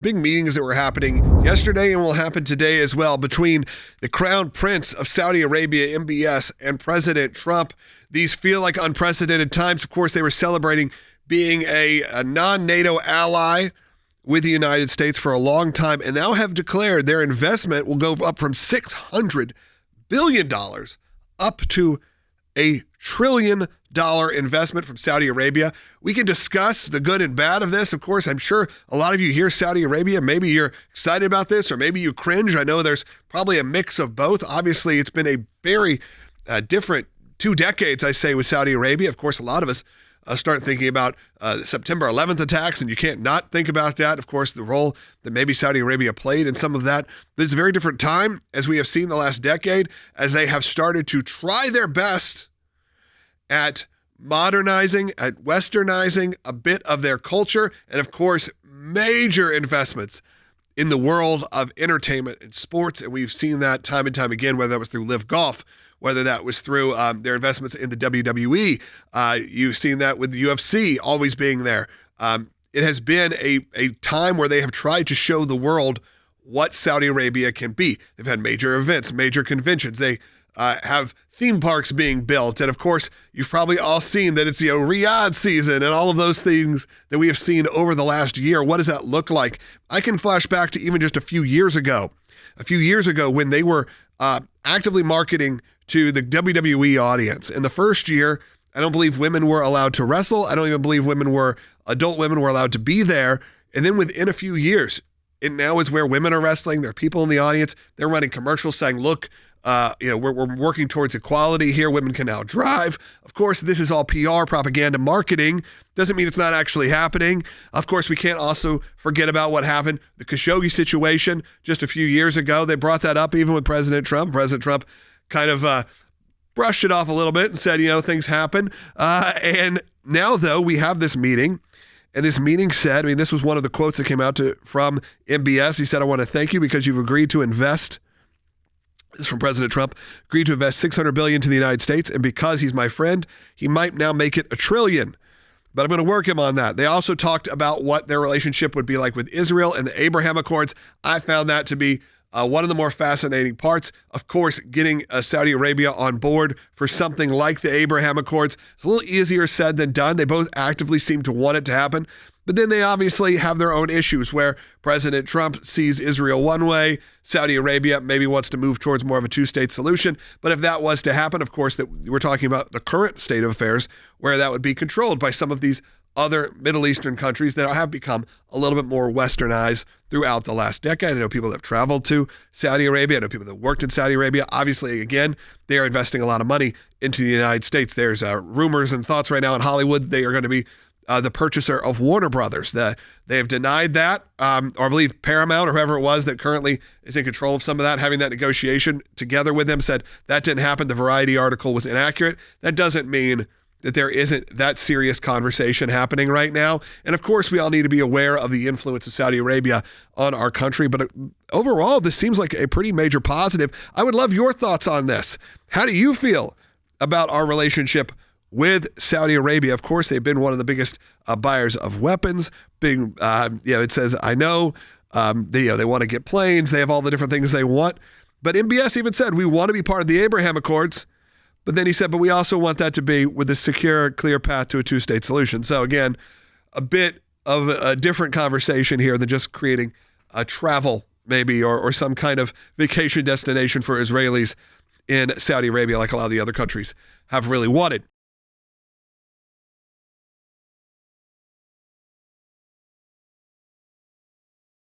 Big meetings that were happening yesterday and will happen today as well between the Crown Prince of Saudi Arabia, MBS, and President Trump. These feel like unprecedented times. Of course, they were celebrating being a non-NATO ally with the United States for a long time and now have declared their investment will go up from $600 billion up to $1 trillion investment from Saudi Arabia. We can discuss the good and bad of this. Of course, I'm sure a lot of you hear Saudi Arabia. Maybe you're excited about this or maybe you cringe. I know there's probably a mix of both. Obviously, it's been a very different 2 decades, I say, with Saudi Arabia. Of course, a lot of us start thinking about September 11th attacks, and you can't not think about that. Of course, the role that maybe Saudi Arabia played in some of that. But it's a very different time, as we have seen the last decade, as they have started to try their best at modernizing, at westernizing a bit of their culture, and of course, major investments in the world of entertainment and sports. And we've seen that time and time again, whether that was through Live Golf, whether that was through their investments in the WWE. You've seen that with the UFC always being there. It has been a time where they have tried to show the world what Saudi Arabia can be. They've had major events, major conventions. They have theme parks being built. And of course, you've probably all seen that it's Riyadh season and all of those things that we have seen over the last year. What does that look like? I can flash back to even just a few years ago when they were actively marketing to the WWE audience. In the first year, I don't believe women were allowed to wrestle. I don't even believe adult women were allowed to be there. And then within a few years, it now is where women are wrestling. There are people in the audience. They're running commercials saying, look, we're working towards equality here. Women can now drive. Of course, this is all PR, propaganda, marketing. Doesn't mean it's not actually happening. Of course, we can't also forget about what happened, the Khashoggi situation just a few years ago. They brought that up even with President Trump. President Trump kind of brushed it off a little bit and said, things happen. And now, though, we have this meeting. And this meeting said, this was one of the quotes that came out from MBS. He said, I want to thank you because you've agreed to invest. This is from President Trump, agreed to invest $600 billion to the United States. And because he's my friend, he might now make it $1 trillion. But I'm going to work him on that. They also talked about what their relationship would be like with Israel and the Abraham Accords. I found that to be one of the more fascinating parts. Of course, getting Saudi Arabia on board for something like the Abraham Accords is a little easier said than done. They both actively seem to want it to happen. But then they obviously have their own issues where President Trump sees Israel one way, Saudi Arabia maybe wants to move towards more of a 2-state solution. But if that was to happen, of course, that we're talking about the current state of affairs where that would be controlled by some of these other Middle Eastern countries that have become a little bit more westernized throughout the last decade. I know people that have traveled to Saudi Arabia. I know people that worked in Saudi Arabia. Obviously, again, they are investing a lot of money into the United States. There's rumors and thoughts right now in Hollywood they are going to be the purchaser of Warner Brothers. They have denied that, or I believe Paramount or whoever it was that currently is in control of some of that, having that negotiation together with them, said that didn't happen. The Variety article was inaccurate. That doesn't mean that there isn't that serious conversation happening right now. And of course, we all need to be aware of the influence of Saudi Arabia on our country. But overall, this seems like a pretty major positive. I would love your thoughts on this. How do you feel about our relationship with Saudi Arabia? Of course, they've been one of the biggest buyers of weapons. It says, I know, they want to get planes. They have all the different things they want. But MBS even said, we want to be part of the Abraham Accords. But then he said, but we also want that to be with a secure, clear path to a 2-state solution. So again, a bit of a different conversation here than just creating a travel maybe or some kind of vacation destination for Israelis in Saudi Arabia like a lot of the other countries have really wanted.